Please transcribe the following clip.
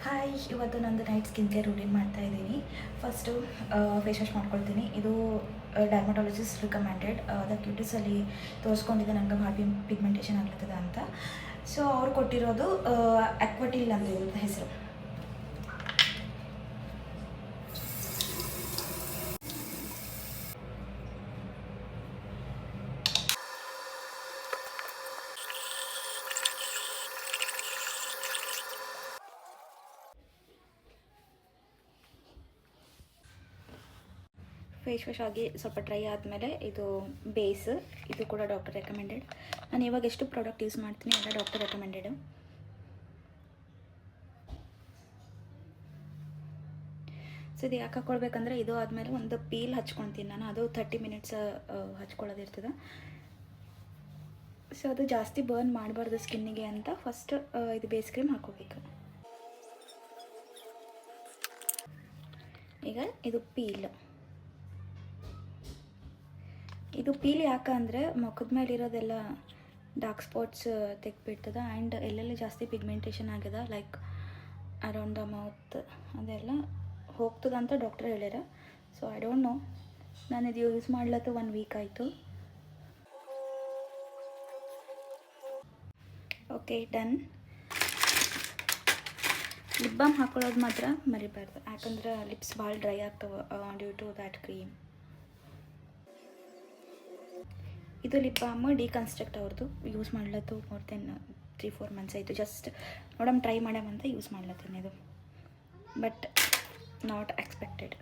Hi, ಇವತ್ತು ನಂದು night skin care routine ಮಾಡ್ತಾಯಿದ್ದೀನಿ. ಫಸ್ಟು ಫೇಸ್ ವಾಶ್ ಮಾಡ್ಕೊಳ್ತೀನಿ. ಇದು ಡರ್ಮಟಾಲಜಿಸ್ಟ್ ರಿಕಮೆಂಡೆಡ್. ದ ಕ್ಯೂಟಿಸಲ್ಲಿ ತೋರಿಸ್ಕೊಂಡಿದ್ದೆ ನನಗೆ ಭಾಳ ಪಿಗ್ಮೆಂಟೇಷನ್ ಆಗ್ಲತ್ತದ ಅಂತ. ಸೊ ಅವ್ರು ಕೊಟ್ಟಿರೋದು ಅಕ್ವಾಟಿಲ್ ಅಂತ ಇರುತ್ತೆ ಹೆಸರು. ಫೇಸ್ ವಾಶ್ ಆಗಿ ಸ್ವಲ್ಪ ಡ್ರೈ ಆದಮೇಲೆ ಇದು ಬೇಸ್, ಇದು ಕೂಡ ಡಾಕ್ಟರ್ ರೆಕಮೆಂಡೆಡ್. ನಾನು ಇವಾಗ ಎಷ್ಟು ಪ್ರಾಡಕ್ಟ್ ಯೂಸ್ ಮಾಡ್ತೀನಿ ಎಲ್ಲ ಡಾಕ್ಟರ್ ರೆಕಮೆಂಡೆಡ್. ಸೊ ಇದು ಯಾಕೆ ಹಾಕ್ಕೊಳ್ಬೇಕಂದ್ರೆ ಇದು ಆದಮೇಲೆ ಒಂದು ಪೀಲ್ ಹಚ್ಕೊಳ್ತೀನಿ ನಾನು. ಅದು 30 ಮಿನಿಟ್ಸ್ ಹಚ್ಕೊಳ್ಳೋದಿರ್ತದೆ. ಸೊ ಅದು ಜಾಸ್ತಿ ಬರ್ನ್ ಮಾಡಬಾರ್ದು ಸ್ಕಿನ್ನಿಗೆ ಅಂತ ಫಸ್ಟ್ ಇದು ಬೇಸ್ ಕ್ರೀಮ್ ಹಾಕೋಬೇಕು. ಈಗ ಇದು ಪೀಲ್. ಇದು ಪೀಲ್ ಯಾಕಂದರೆ ಮುಖದ ಮೇಲೆ ಇರೋದೆಲ್ಲ ಡಾರ್ಕ್ ಸ್ಪಾಟ್ಸ್ ತೆಗ್ದುಬಿಡ್ತದೆ. ಆ್ಯಂಡ್ ಎಲ್ಲೆಲ್ಲಿ ಜಾಸ್ತಿ ಪಿಗ್ಮೆಂಟೇಷನ್ ಆಗಿದೆ ಲೈಕ್ ಅರೌಂಡ್ ದ ಮೌತ್ ಅದೆಲ್ಲ ಹೋಗ್ತದೆ ಅಂತ ಡಾಕ್ಟರ್ ಹೇಳ್ಯಾರ. ಸೊ ಐ ಡೋಂಟ್ ನೋ, ನಾನು ಇದು ಯೂಸ್ ಮಾಡ್ಲತ್ತು 1 ವೀಕ್ ಆಯಿತು. Okay, done. ಲಿಪ್ ಬಾಮ್ ಹಾಕೊಳ್ಳೋದು ಮಾತ್ರ ಮರಿಬಾರ್ದು, ಯಾಕಂದ್ರೆ ಲಿಪ್ಸ್ ಭಾಳ ಡ್ರೈ ಆಗ್ತವೆ ಡ್ಯೂ ಟು ದ್ಯಾಟ್ ಕ್ರೀಮ್. ಇದು ಲಿಪ್ ಬಾಮ್ ಡಿಕನ್ಸ್ಟ್ರಕ್ಟ್ ಅವ್ರದ್ದು. ಯೂಸ್ ಮಾಡ್ಲತ್ತು ಮೋರ್ ದೆನ್ 3-4 ಮಂತ್ಸ್ ಆಯಿತು. ಜಸ್ಟ್ ನೋಡಮ್ ಟ್ರೈ ಮಾಡಮ್ ಅಂತ ಯೂಸ್ ಮಾಡ್ಲತ್ತೀನಿ ಇದು, ಬಟ್ ನಾಟ್ ಎಕ್ಸ್ಪೆಕ್ಟೆಡ್.